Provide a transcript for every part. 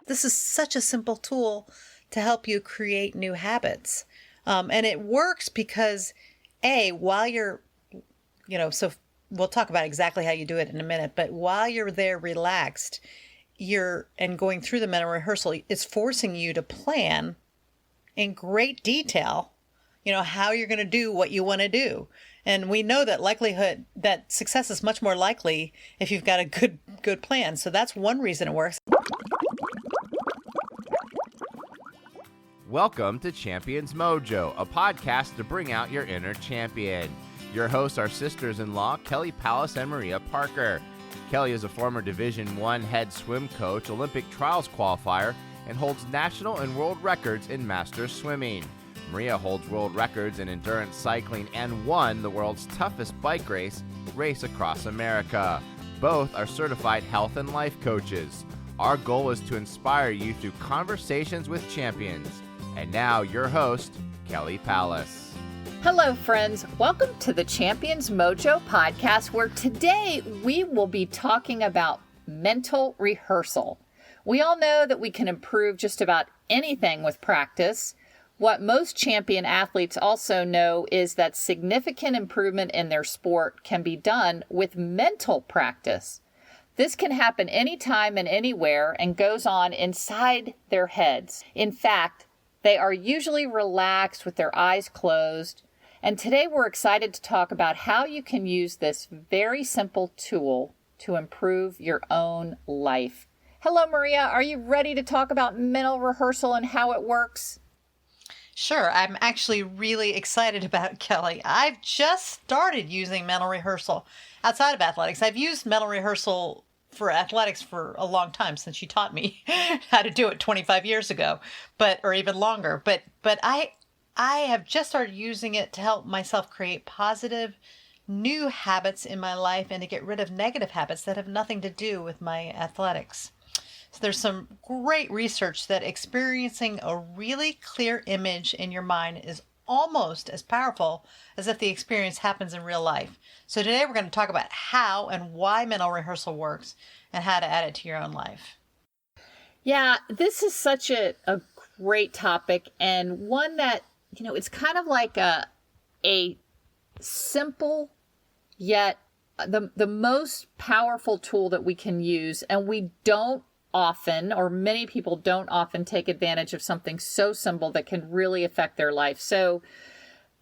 this is such a simple tool to help you create new habits. And it works because, while you're, so we'll talk about exactly how you do it in a minute, but while you're there relaxed, and going through the mental rehearsal, it's forcing you to plan in great detail, how you're going to do what you want to do. And we know that success is much more likely if you've got a good plan. So that's one reason it works. Welcome to Champions Mojo, a podcast to bring out your inner champion. Your hosts are sisters-in-law, Kelly Pallas and Maria Parker. Kelly is a former Division I head swim coach, Olympic trials qualifier, and holds national and world records in masters swimming. Maria holds world records in endurance cycling and won the world's toughest bike race, Race Across America. Both are certified health and life coaches. Our goal is to inspire you through conversations with champions. And now your host, Kelly Pallas. Hello, friends. Welcome to the Champions Mojo podcast, where today we will be talking about mental rehearsal. We all know that we can improve just about anything with practice. What most champion athletes also know is that significant improvement in their sport can be done with mental practice. This can happen anytime and anywhere and goes on inside their heads. In fact, they are usually relaxed with their eyes closed. And today we're excited to talk about how you can use this very simple tool to improve your own life. Hello, Maria. Are you ready to talk about mental rehearsal and how it works? Sure. I'm actually really excited about Kelly. I've just started using mental rehearsal outside of athletics. I've used mental rehearsal for athletics for a long time, since she taught me how to do it 25 years ago, or even longer. But I have just started using it to help myself create positive new habits in my life and to get rid of negative habits that have nothing to do with my athletics. So there's some great research that experiencing a really clear image in your mind is almost as powerful as if the experience happens in real life. So today we're going to talk about how and why mental rehearsal works and how to add it to your own life. Yeah, this is such a great topic, and one that, it's kind of like a simple yet the most powerful tool that we can use, and we don't often, or many people don't often, take advantage of something so simple that can really affect their life. So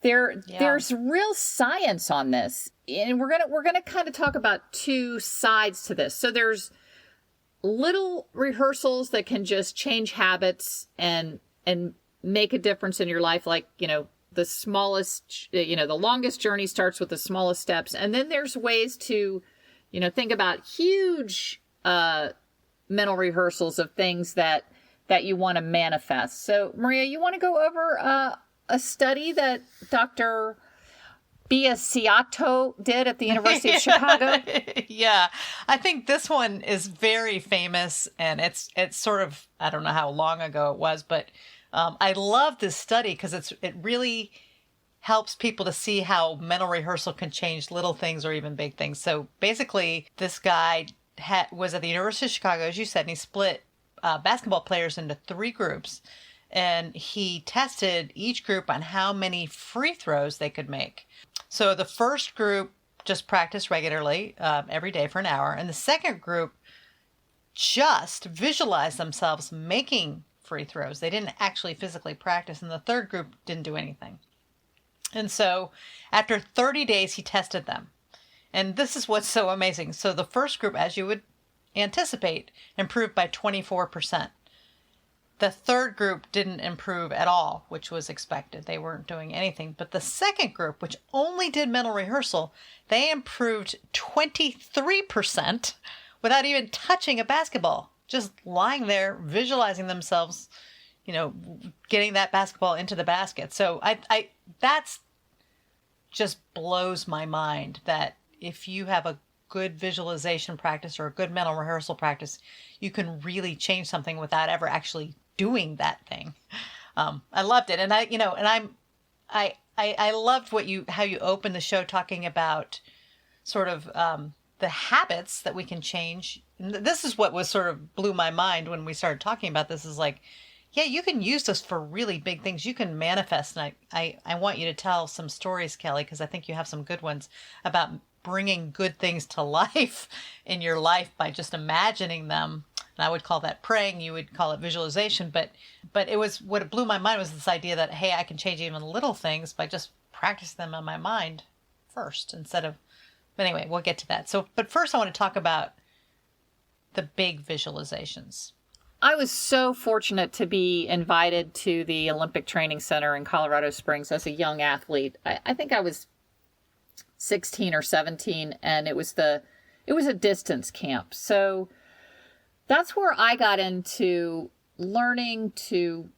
there's real science on this, and we're gonna kind of talk about two sides to this. So there's little rehearsals that can just change habits and make a difference in your life, like the smallest, the longest journey starts with the smallest steps, and then there's ways to think about huge mental rehearsals of things that you want to manifest. So, Maria, you want to go over a study that Dr. Biasiotto did at the University of Chicago? Yeah, I think this one is very famous, and it's sort of, I don't know how long ago it was, but I love this study because it really helps people to see how mental rehearsal can change little things or even big things. So basically, this guy was at the University of Chicago, as you said, and he split basketball players into 3 groups. And he tested each group on how many free throws they could make. So the first group just practiced regularly every day for an hour. And the second group just visualized themselves making free throws. They didn't actually physically practice. And the third group didn't do anything. And so after 30 days, he tested them. And this is what's so amazing. So the first group, as you would anticipate, improved by 24%. The third group didn't improve at all, which was expected. They weren't doing anything. But the second group, which only did mental rehearsal, they improved 23% without even touching a basketball, just lying there, visualizing themselves, getting that basketball into the basket. So I that's just blows my mind that if you have a good visualization practice or a good mental rehearsal practice, you can really change something without ever actually doing that thing. I loved it. And I loved how you opened the show talking about sort of the habits that we can change. This is what was sort of blew my mind when we started talking about this, is like, yeah, you can use this for really big things. You can manifest. And I want you to tell some stories, Kelly, because I think you have some good ones about bringing good things to life in your life by just imagining them. And I would call that praying. You would call it visualization. But it was, what it blew my mind was this idea that, hey, I can change even little things by just practicing them in my mind first instead of, but anyway, we'll get to that. So, but first I want to talk about the big visualizations. I was so fortunate to be invited to the Olympic Training Center in Colorado Springs as a young athlete. I think I was 16 or 17, and it was a distance camp. So that's where I got into learning to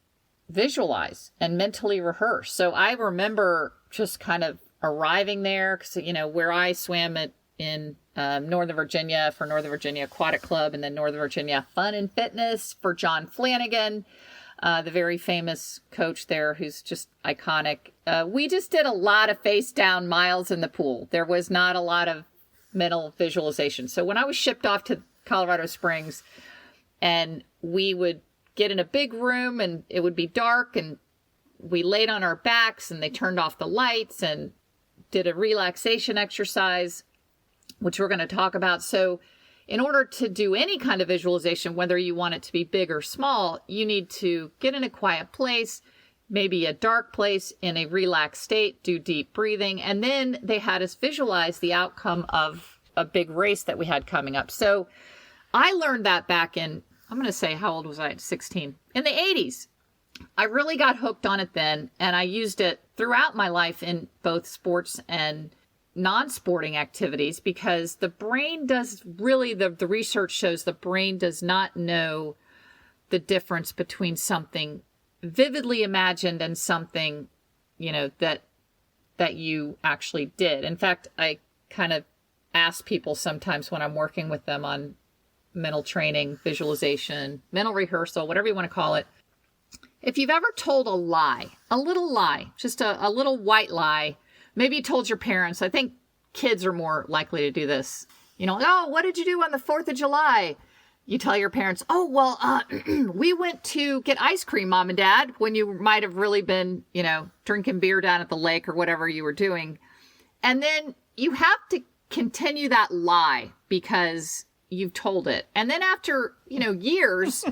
visualize and mentally rehearse. So I remember just kind of arriving there, because, where I swam in Northern Virginia for Northern Virginia Aquatic Club, and then Northern Virginia Fun and Fitness for John Flanagan, the very famous coach there who's just iconic. We just did a lot of face down miles in the pool. There was not a lot of mental visualization. So when I was shipped off to Colorado Springs, and we would get in a big room and it would be dark, and we laid on our backs and they turned off the lights and did a relaxation exercise, which we're going to talk about. So in order to do any kind of visualization, whether you want it to be big or small, you need to get in a quiet place, maybe a dark place, in a relaxed state, do deep breathing. And then they had us visualize the outcome of a big race that we had coming up. So I learned that back in, I'm going to say, how old was I? 16. In the 80s. I really got hooked on it then, and I used it throughout my life in both sports and non-sporting activities, because the brain does really, the research shows the brain does not know the difference between something vividly imagined and something, that you actually did. In fact, I kind of ask people sometimes when I'm working with them on mental training, visualization, mental rehearsal, whatever you want to call it, if you've ever told a lie, a little lie, just a little white lie, maybe you told your parents. I think kids are more likely to do this. Oh, what did you do on the 4th of July? You tell your parents, oh, well, we went to get ice cream, Mom and Dad, when you might have really been, drinking beer down at the lake or whatever you were doing. And then you have to continue that lie because you've told it. And then after, years,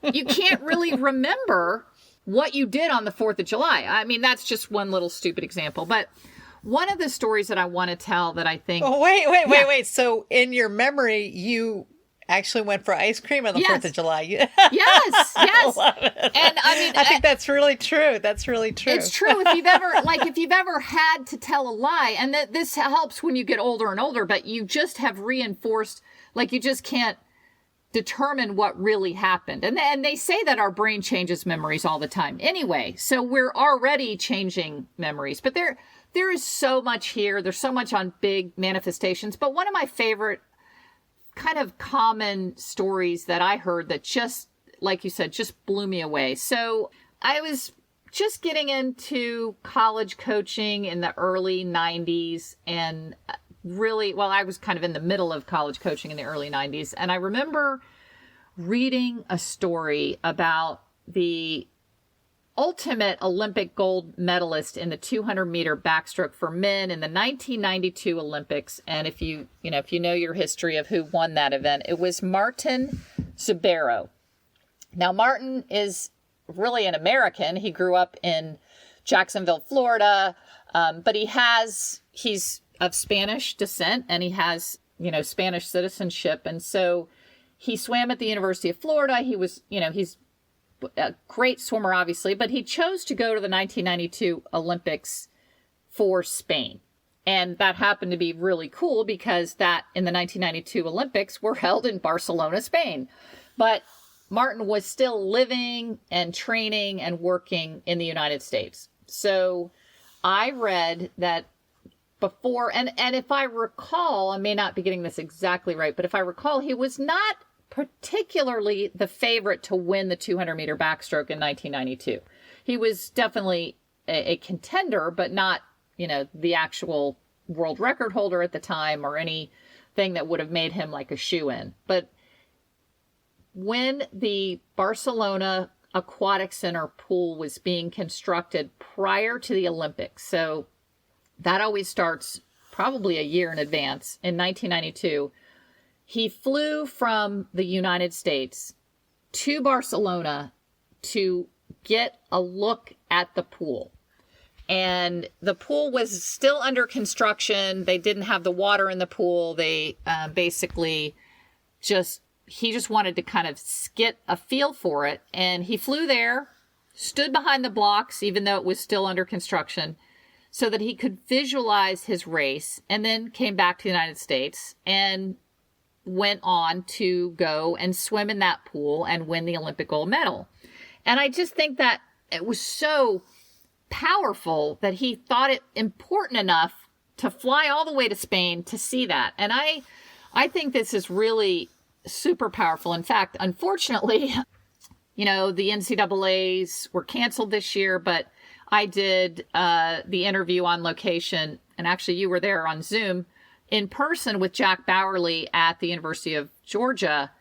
you can't really remember what you did on the 4th of July. I mean, that's just one little stupid example. But one of the stories that I want to tell that I think... Oh, wait. So in your memory, you actually went for ice cream on the 4th of July. Yes. I love it. And I mean... I think that's really true. That's really true. It's true. If you've ever had to tell a lie, and that this helps when you get older and older, but you just have reinforced, you just can't determine what really happened. And they say that our brain changes memories all the time. Anyway, so we're already changing memories. But there is so much here. There's so much on big manifestations. But one of my favorite kind of common stories that I heard that just, like you said, just blew me away. So I was just getting into college coaching in the early 90s, and really, I was kind of in the middle of college coaching in the early 90s. And I remember reading a story about the ultimate Olympic gold medalist in the 200-meter backstroke for men in the 1992 Olympics. And if you know your history of who won that event, it was Martín López-Zubero. Now, Martin is really an American. He grew up in Jacksonville, Florida, but he's of Spanish descent, and he has, Spanish citizenship. And so he swam at the University of Florida. He was, he's a great swimmer, obviously, but he chose to go to the 1992 Olympics for Spain. And that happened to be really cool because that in the 1992 Olympics were held in Barcelona, Spain. But Martin was still living and training and working in the United States. So I read that before, and if I recall, I may not be getting this exactly right, but if I recall, he was not particularly the favorite to win the 200-meter backstroke in 1992. He was definitely a contender, but not, the actual world record holder at the time or any thing that would have made him like a shoo-in. But when the Barcelona Aquatic Center pool was being constructed prior to the Olympics, so that always starts probably a year in advance, in 1992, he flew from the United States to Barcelona to get a look at the pool. And the pool was still under construction. They didn't have the water in the pool. They basically he just wanted to kind of get a feel for it. And he flew there, stood behind the blocks, even though it was still under construction, so that he could visualize his race, and then came back to the United States and went on to go and swim in that pool and win the Olympic gold medal. And I just think that it was so powerful that he thought it important enough to fly all the way to Spain to see that. And I think this is really super powerful. In fact, unfortunately, the NCAAs were canceled this year, but I did the interview on location, and actually you were there on Zoom in person with Jack Bowerly at the University of Georgia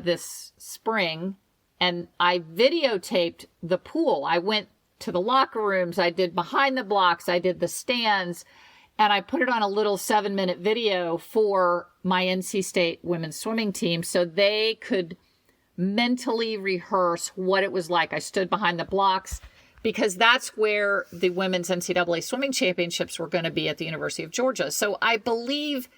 this spring, and I videotaped the pool. I went to the locker rooms, I did behind the blocks, I did the stands, and I put it on a little 7-minute video for my NC State women's swimming team so they could mentally rehearse what it was like. I stood behind the blocks because that's where the women's NCAA swimming championships were going to be, at the University of Georgia. So I believe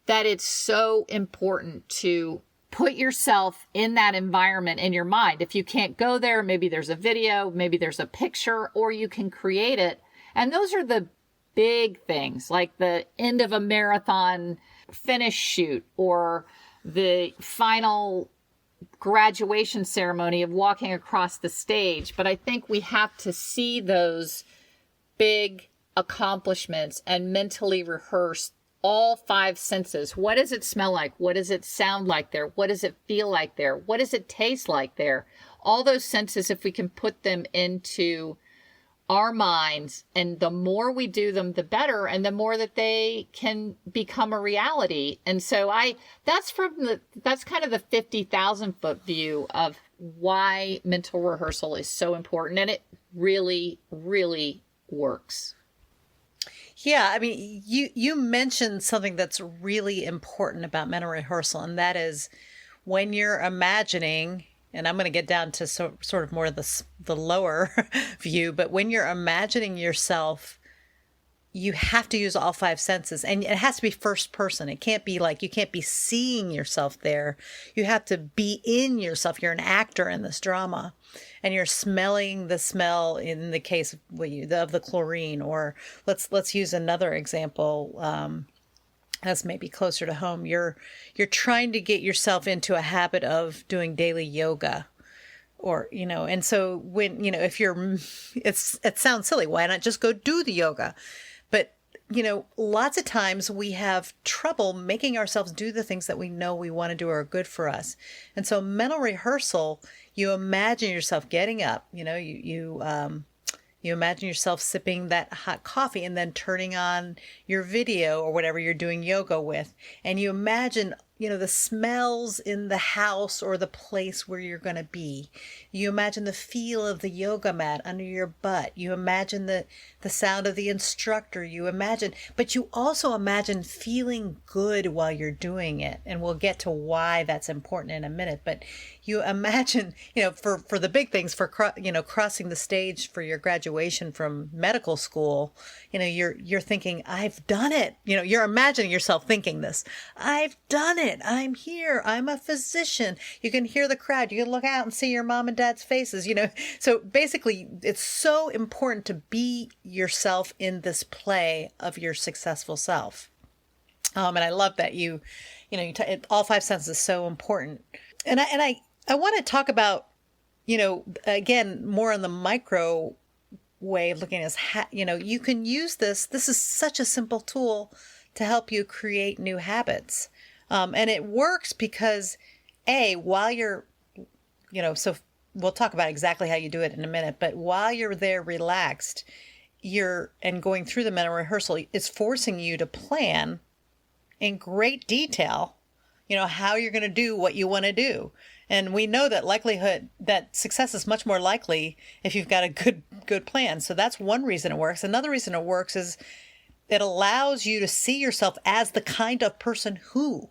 that it's so important to put yourself in that environment in your mind. If you can't go there, maybe there's a video, maybe there's a picture, or you can create it. And those are the big things, like the end of a marathon finish shoot, or the final graduation ceremony of walking across the stage. But I think we have to see those big accomplishments and mentally rehearse all 5 senses. What does it smell like? What does it sound like there? What does it feel like there? What does it taste like there? All those senses, if we can put them into our minds, and the more we do them, the better, and the more that they can become a reality. And so that's kind of the 50,000 foot view of why mental rehearsal is so important. And it really, really works. Yeah, I mean, you mentioned something that's really important about mental rehearsal, and that is when you're imagining, and I'm going to get down to sort of more of the lower view, but when you're imagining yourself, you have to use all 5 senses, and it has to be first person. It can't be like, you can't be seeing yourself there. You have to be in yourself. You're an actor in this drama, and you're smelling the smell in the case of the chlorine. Or let's use another example. That's maybe closer to home. You're trying to get yourself into a habit of doing daily yoga, or, and so when, if it sounds silly, why not just go do the yoga? But, lots of times we have trouble making ourselves do the things that we know we want to do or are good for us. And so mental rehearsal, you imagine yourself getting up, you imagine yourself sipping that hot coffee and then turning on your video or whatever you're doing yoga with. And you imagine, the smells in the house or the place where you're going to be. You imagine the feel of the yoga mat under your butt. You imagine the sound of the instructor. But you also imagine feeling good while you're doing it. And we'll get to why that's important in a minute. But you imagine, for the big things, for, crossing the stage for your graduation from medical school, you're thinking, I've done it. You're imagining yourself thinking this. I've done it. I'm here. I'm a physician. You can hear the crowd. You can look out and see your mom and dad's faces, So basically, it's so important to be yourself in this play of your successful self. And I love that all 5 senses is so important. And I want to talk about, again, more on the micro way of looking at this. You can use this. This is such a simple tool to help you create new habits. And it works because, while you're, so we'll talk about exactly how you do it in a minute, but while you're there relaxed, and going through the mental rehearsal, it's forcing you to plan in great detail, how you're going to do what you want to do. And we know that success is much more likely if you've got a good plan. So that's one reason it works. Another reason it works is it allows you to see yourself as the kind of person who,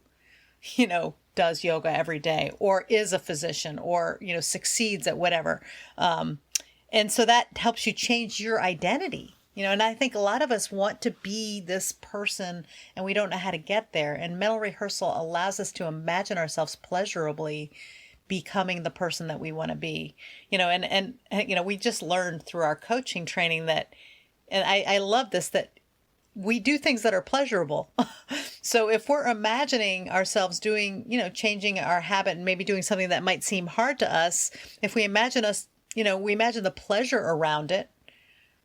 does yoga every day, or is a physician, or, succeeds at whatever. And so that helps you change your identity. And I think a lot of us want to be this person and we don't know how to get there. And mental rehearsal allows us to imagine ourselves pleasurably becoming the person that we want to be. And we just learned through our coaching training that, and I love this, that we do things that are pleasurable. So if we're imagining ourselves doing, changing our habit and maybe doing something that might seem hard to us, if we imagine we imagine the pleasure around it,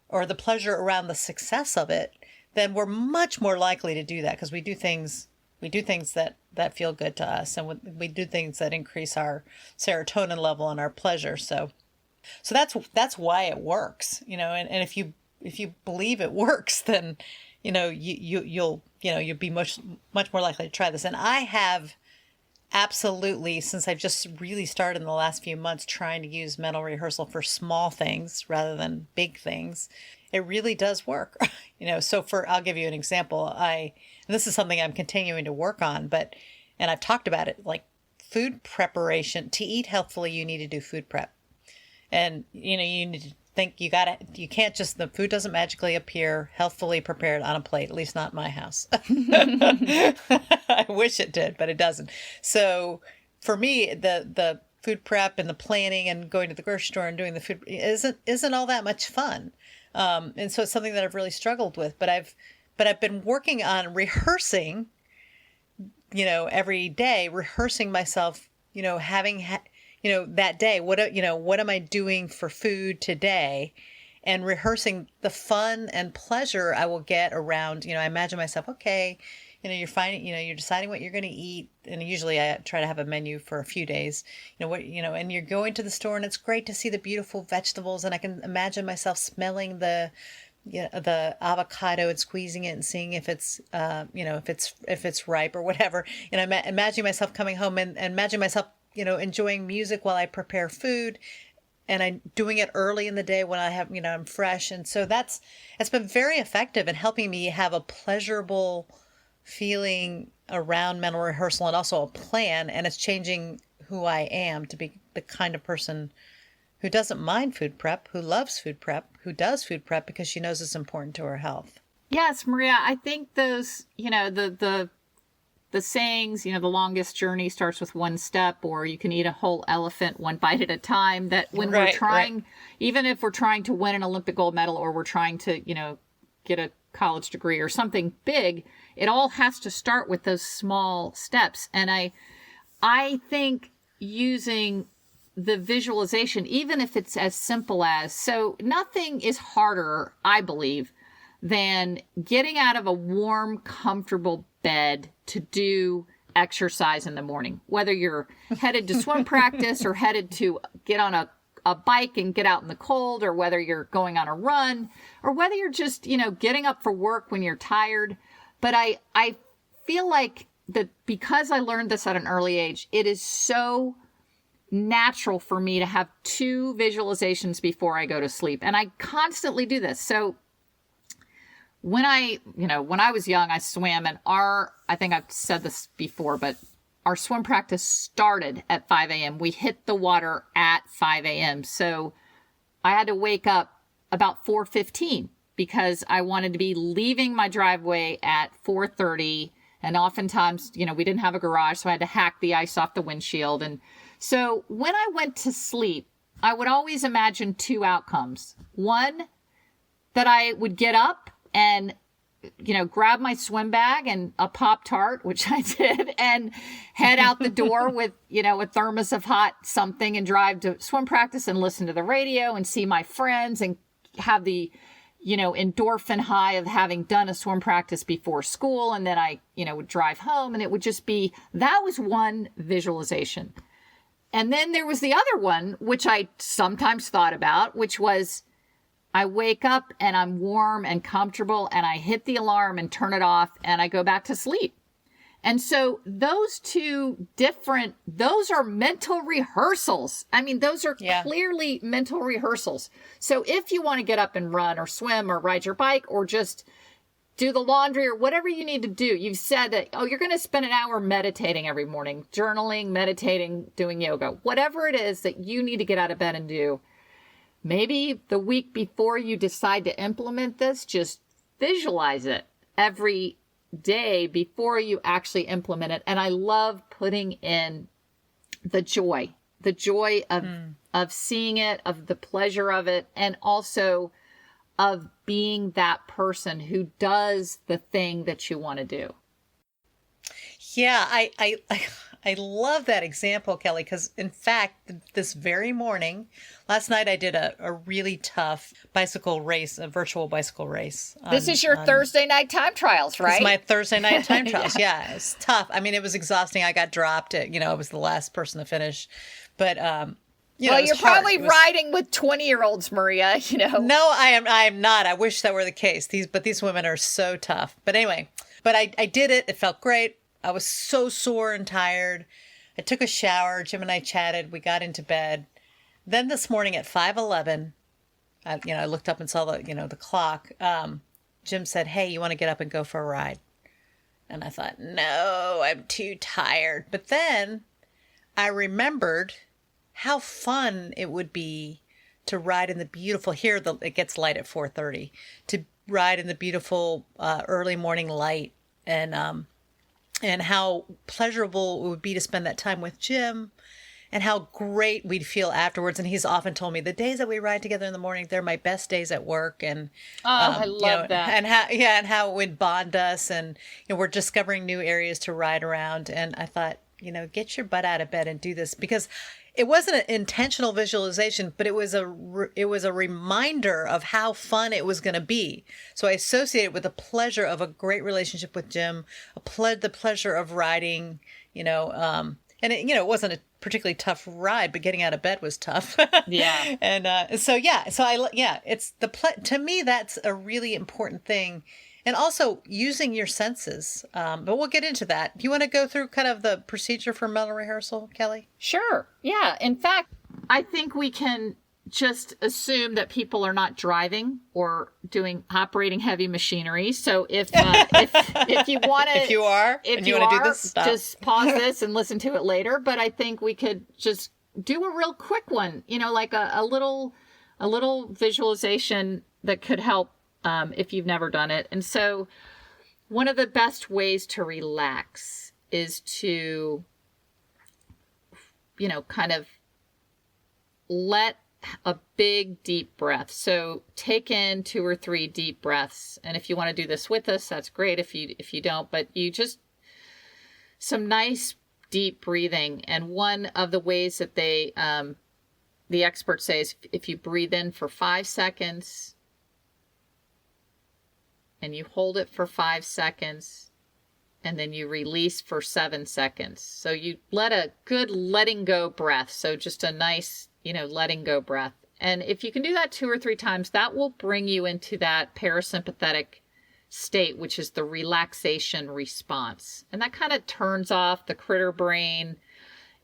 or the pleasure around the success of it, then we're much more likely to do that, because we do things that feel good to us, and we do things that increase our serotonin level and our pleasure. So that's why it works, and if you believe it works, then you'll be much more likely to try this. And I have absolutely, since I've just really started in the last few months trying to use mental rehearsal for small things rather than big things, it really does work. So I'll give you an example. And this is something I'm continuing to work on, and I've talked about it, like food preparation. To eat healthfully, you need to do food prep. And, you need to think the food doesn't magically appear healthfully prepared on a plate, at least not in my house. I wish it did, but it doesn't. So for me, the food prep and the planning and going to the grocery store and doing the food isn't all that much fun. And so it's something that I've really struggled with, but I've been working on rehearsing, every day, rehearsing myself, having that day, what am I doing for food today, and rehearsing the fun and pleasure I will get around, I imagine myself, okay, you're deciding what you're going to eat. And usually I try to have a menu for a few days, and you're going to the store, and it's great to see the beautiful vegetables. And I can imagine myself smelling the avocado and squeezing it and seeing if it's, if it's ripe or whatever. And I'm imagining myself coming home and imagine myself, enjoying music while I prepare food, and I'm doing it early in the day when I have, I'm fresh. And so it's been very effective in helping me have a pleasurable feeling around mental rehearsal, and also a plan. And it's changing who I am to be the kind of person who doesn't mind food prep, who loves food prep, who does food prep because she knows it's important to her health. Yes, Maria, I think those, the sayings, the longest journey starts with one step, or you can eat a whole elephant one bite at a time, that when we're trying, even if we're trying to win an Olympic gold medal, or we're trying to, get a college degree or something big, it all has to start with those small steps. And I think using the visualization, even if it's as simple as, so nothing is harder, I believe, than getting out of a warm, comfortable bed to do exercise in the morning, whether you're headed to swim practice or headed to get on a bike and get out in the cold, or whether you're going on a run, or whether you're just, getting up for work when you're tired. But I feel like that because I learned this at an early age, it is so natural for me to have 2 visualizations before I go to sleep. And I constantly do this. So when I was young, I swam, and I think I've said this before, but our swim practice started at 5 a.m. We hit the water at 5 a.m. So I had to wake up about 4:15 because I wanted to be leaving my driveway at 4:30. And oftentimes, we didn't have a garage, so I had to hack the ice off the windshield. And so when I went to sleep, I would always imagine 2 outcomes. One, that I would get up and, grab my swim bag and a Pop-Tart, which I did, and head out the door with, a thermos of hot something, and drive to swim practice and listen to the radio and see my friends and have the, endorphin high of having done a swim practice before school. And then I, would drive home, and it would just be, that was one visualization. And then there was the other one, which I sometimes thought about, which was, I wake up and I'm warm and comfortable, and I hit the alarm and turn it off, and I go back to sleep. And so those those are mental rehearsals. I mean, those are clearly mental rehearsals. So if you want to get up and run or swim or ride your bike or just do the laundry or whatever you need to do, you've said that, you're going to spend an hour meditating every morning, journaling, meditating, doing yoga, whatever it is that you need to get out of bed and do. Maybe the week before you decide to implement this, just visualize it every day before you actually implement it. And I love putting in the joy of seeing it, of the pleasure of it, and also of being that person who does the thing that you want to do. Yeah, I love that example, Kelly, because in fact, this very morning, last night I did a really tough bicycle race, a virtual bicycle race. This is your Thursday night time trials, right? It's my Thursday night time trials. Yeah, it's tough. I mean, it was exhausting. I got dropped. I was the last person to finish. But, well, you're probably riding with 20-year-olds, Maria, No, I am not. I wish that were the case. These women are so tough. But anyway, I did it. It felt great. I was so sore and tired. I took a shower. Jim and I chatted. We got into bed. Then this morning at 5:11, I looked up and saw the clock. Jim said, "Hey, you want to get up and go for a ride?" And I thought, no, I'm too tired. But then I remembered how fun it would be to ride in the beautiful, it gets light at 4:30, to ride in the beautiful early morning light, and how pleasurable it would be to spend that time with Jim, and how great we'd feel afterwards. And he's often told me the days that we ride together in the morning, they're my best days at work. And I love that. And how it would bond us. And we're discovering new areas to ride around. And I thought, get your butt out of bed and do this, because it wasn't an intentional visualization, but it was a reminder of how fun it was going to be. So I associated it with the pleasure of a great relationship with Jim, the pleasure of riding, and it wasn't a particularly tough ride, but getting out of bed was tough. Yeah. And it's to me, that's a really important thing. And also using your senses. But we'll get into that. Do you want to go through kind of the procedure for mental rehearsal, Kelly? Sure. Yeah. In fact, I think we can just assume that people are not driving or operating heavy machinery. So if you want to, if you are, if and you want to are, do this, stop. Just pause this and listen to it later. But I think we could just do a real quick one, like a little visualization that could help. If you've never done it. And so one of the best ways to relax is to, kind of let a big deep breath. So take in 2 or 3 deep breaths. And if you want to do this with us, that's great. If you don't, but you just, some nice deep breathing. And one of the ways that the experts say is if you breathe in for 5 seconds, and you hold it for 5 seconds, and then you release for 7 seconds. So you let a good letting go breath. So just a nice, letting go breath. And if you can do that 2 or 3 times, that will bring you into that parasympathetic state, which is the relaxation response. And that kind of turns off the critter brain.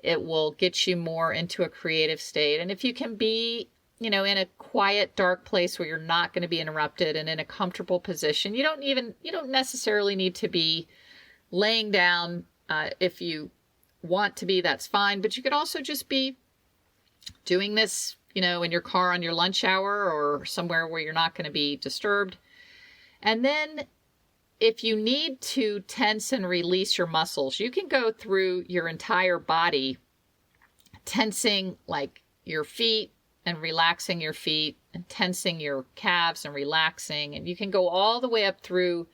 It will get you more into a creative state. And if you can be in a quiet, dark place where you're not going to be interrupted and in a comfortable position. You don't necessarily need to be laying down. If you want to be, that's fine. But you could also just be doing this, in your car on your lunch hour or somewhere where you're not going to be disturbed. And then if you need to tense and release your muscles, you can go through your entire body, tensing like your feet, and relaxing your feet and tensing your calves and relaxing. And you can go all the way up through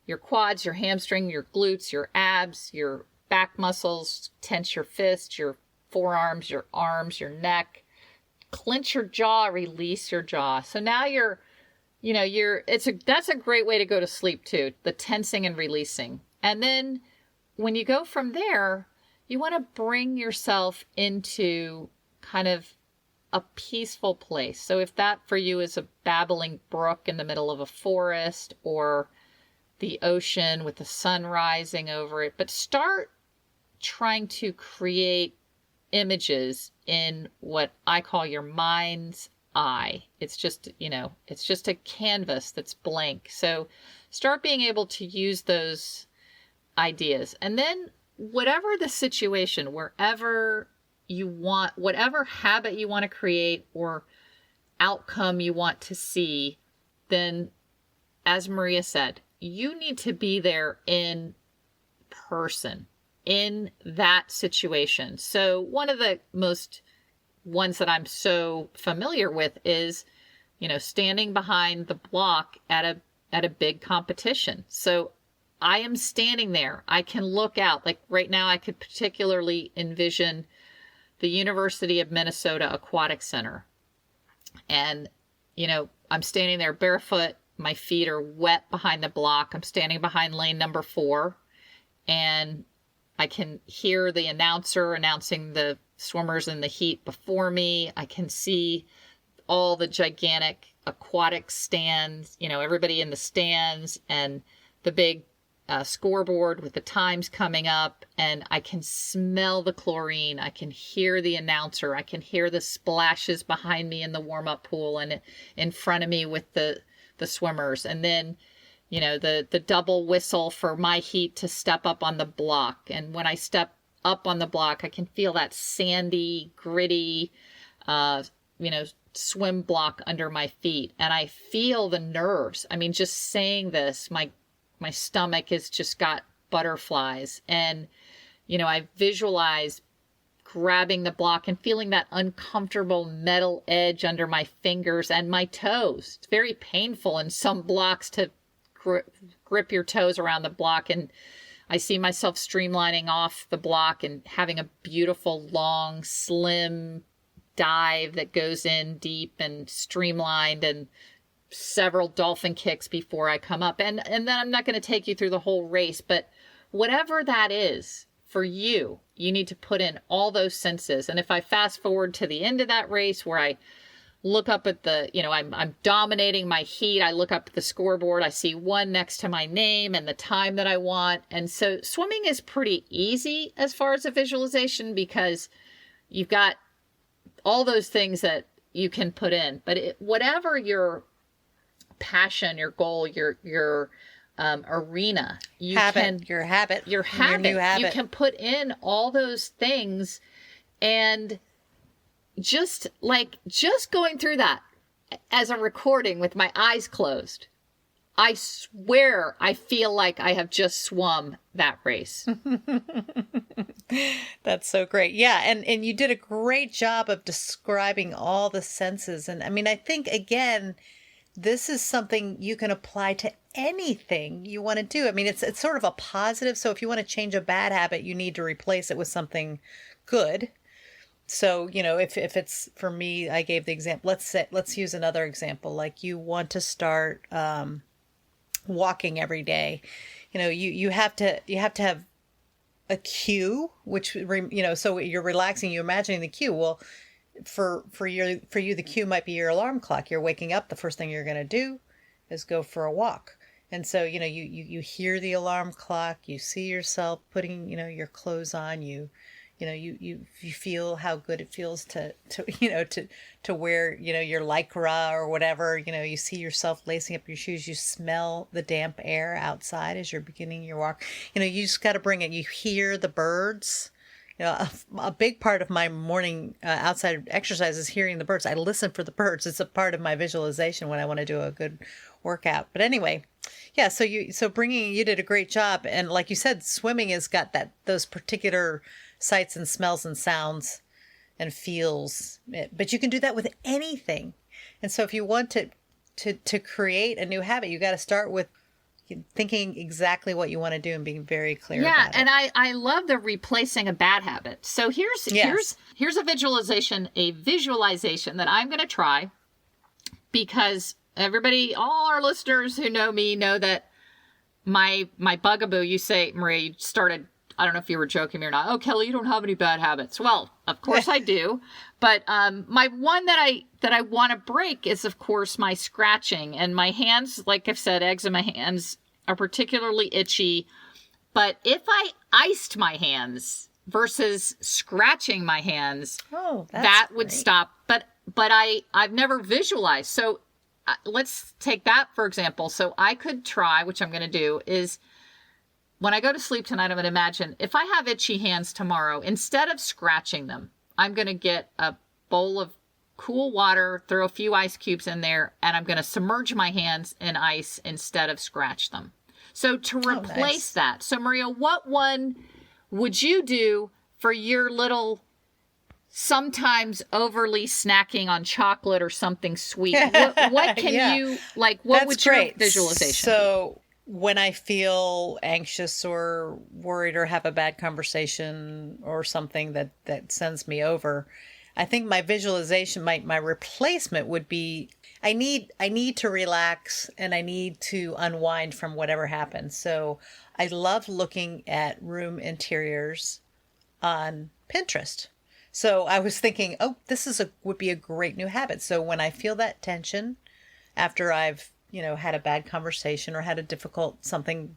your quads, your hamstring, your glutes, your abs, your back muscles, tense your fists, your forearms, your arms, your neck, clench your jaw, release your jaw. So now that's a great way to go to sleep too, the tensing and releasing. And then when you go from there, you want to bring yourself into kind of a peaceful place. So if that for you is a babbling brook in the middle of a forest, or the ocean with the sun rising over it, but start trying to create images in what I call your mind's eye. It's just, it's just a canvas that's blank. So start being able to use those ideas. And then whatever the situation, wherever you want, whatever habit you want to create or outcome you want to see, then as Maria said, you need to be there in person, in that situation. So one of the most ones that I'm so familiar with is, standing behind the block at a big competition. So I am standing there. I can look out. Like right now, I could particularly envision the University of Minnesota Aquatic Center. And, I'm standing there barefoot. My feet are wet behind the block. I'm standing behind lane number 4. And I can hear the announcer announcing the swimmers in the heat before me. I can see all the gigantic aquatic stands, everybody in the stands and the big scoreboard with the times coming up. And I can smell the chlorine. I can hear the announcer. I can hear the splashes behind me in the warm-up pool and in front of me with the swimmers. And then, the double whistle for my heat to step up on the block. And when I step up on the block, I can feel that sandy, gritty, swim block under my feet. And I feel the nerves. I mean, just saying this, my stomach has just got butterflies. And, I visualize grabbing the block and feeling that uncomfortable metal edge under my fingers and my toes. It's very painful in some blocks to grip your toes around the block. And I see myself streamlining off the block and having a beautiful, long, slim dive that goes in deep and streamlined, and several dolphin kicks before I come up. And then I'm not going to take you through the whole race, but whatever that is for you, you need to put in all those senses. And if I fast forward to the end of that race where I look up at the, I'm dominating my heat. I look up at the scoreboard. I see 1 next to my name and the time that I want. And so swimming is pretty easy as far as a visualization because you've got all those things that you can put in. But whatever your passion, your goal, your arena, your new habit. You can put in all those things, and just going through that as a recording with my eyes closed, I swear I feel like I have just swum that race. That's so great. Yeah. And you did a great job of describing all the senses. And I mean, I think, again, this is something you can apply to anything you want to do. I mean, it's sort of a positive. So if you want to change a bad habit, you need to replace it with something good. So, if it's, for me, I gave the example, let's use another example. Like you want to start walking every day. You have to have a cue, which, so you're relaxing, you're imagining the cue. Well, for you, the cue might be your alarm clock. You're waking up. The first thing you're going to do is go for a walk. And so, you hear the alarm clock, you see yourself putting, your clothes on, you feel how good it feels to wear, your Lycra or whatever, you see yourself lacing up your shoes, you smell the damp air outside as you're beginning your walk. You just got to bring it. You hear the birds. A big part of my morning outside exercise is hearing the birds. I listen for the birds. It's a part of my visualization when I want to do a good workout. But anyway, yeah. So you did a great job. And like you said, swimming has got those particular sights and smells and sounds and feels. But you can do that with anything. And so if you want to create a new habit, you got to start with thinking exactly what you want to do and being very clear about it. And I love the replacing a bad habit. So here's a visualization that I'm going to try, because everybody, all our listeners who know me know that my bugaboo, you say, Maria, you started, I don't know if you were joking me or not. Oh, Kelly, you don't have any bad habits. Well, of course I do. But my one that I want to break is, of course, my scratching and my hands. Like I've said, eggs in my hands. are particularly itchy. But if I iced my hands versus scratching my hands, that would stop. But I've never visualized. So let's take that, for example. So I could try, which I'm going to do, is when I go to sleep tonight, I'm going to imagine if I have itchy hands tomorrow, instead of scratching them, I'm going to get a bowl of cool water, throw a few ice cubes in there, and I'm going to submerge my hands in ice instead of scratch them. So to replace that, so Maria, what one would you do for your little sometimes overly snacking on chocolate or something sweet? What can you, like, what That's would great. your visualization So when I feel anxious or worried or have a bad conversation or something that sends me over, I think my visualization, my replacement would be, I need to relax and I need to unwind from whatever happened. So I love looking at room interiors on Pinterest. So I was thinking, this would be a great new habit. So when I feel that tension after I've, had a bad conversation or had a difficult something,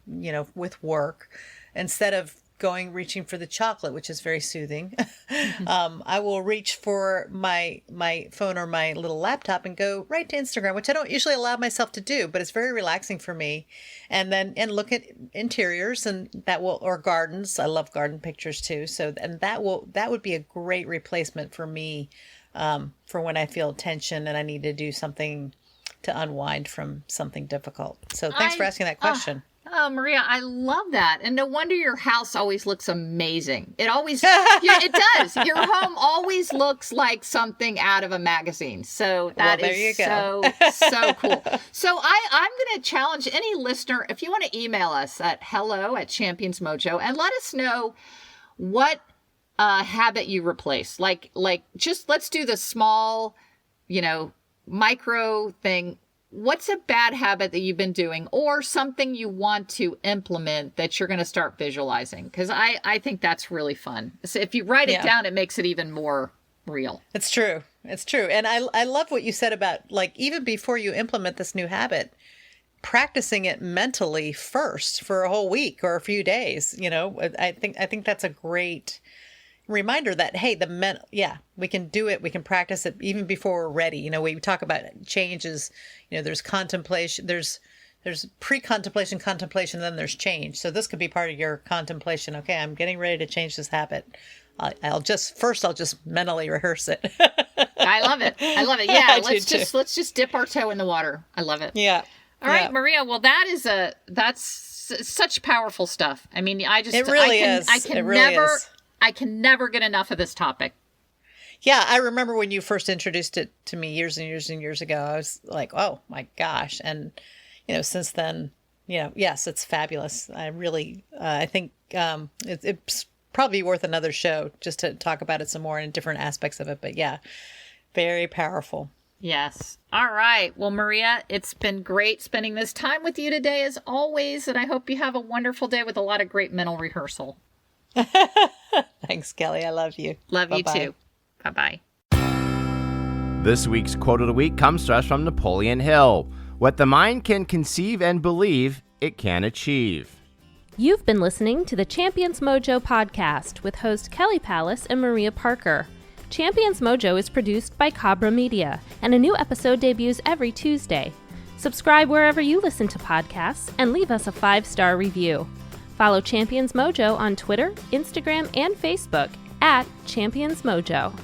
with work, instead of reaching for the chocolate, which is very soothing, I will reach for my phone or my little laptop and go right to Instagram, which I don't usually allow myself to do, but it's very relaxing for me. And look at interiors or gardens. I love garden pictures too. So, and that would be a great replacement for me, for when I feel tension and I need to do something to unwind from something difficult. So thanks for asking that question. Oh, Maria, I love that. And no wonder your house always looks amazing. It always, it does. Your home always looks like something out of a magazine. So that is so cool. So I'm going to challenge any listener, if you want to email us at hello@championsmojo and let us know what habit you replace. Like just let's do the small, micro thing. What's a bad habit that you've been doing or something you want to implement that you're going to start visualizing? Because I think that's really fun. So if you write it down, it makes it even more real. It's true. It's true. And I love what you said about, like, even before you implement this new habit, practicing it mentally first for a whole week or a few days. I think that's a great reminder that, hey, we can do it. We can practice it even before we're ready. We talk about changes, there's contemplation, there's pre-contemplation, contemplation, then there's change. So this could be part of your contemplation. Okay, I'm getting ready to change this habit. I'll just mentally rehearse it. I love it. Yeah. Let's just dip our toe in the water. I love it. Yeah. All right, Maria. Well, that's such powerful stuff. I mean, it really is. I can never get enough of this topic. Yeah, I remember when you first introduced it to me years and years and years ago. I was like, oh my gosh. And, since then, yes, it's fabulous. I really, I think it's probably worth another show just to talk about it some more and different aspects of it. But yeah, very powerful. Yes. All right. Well, Maria, it's been great spending this time with you today as always. And I hope you have a wonderful day with a lot of great mental rehearsal. Thanks, Kelly. I love you. Love you too. Bye-bye. This week's quote of the week comes to us from Napoleon Hill. What the mind can conceive and believe, it can achieve. You've been listening to the Champions Mojo podcast with host Kelly Palace and Maria Parker. Champions Mojo is produced by Cabra Media, and a new episode debuts every Tuesday. Subscribe wherever you listen to podcasts and leave us a 5-star review. Follow Champions Mojo on Twitter, Instagram, and Facebook @Champions Mojo.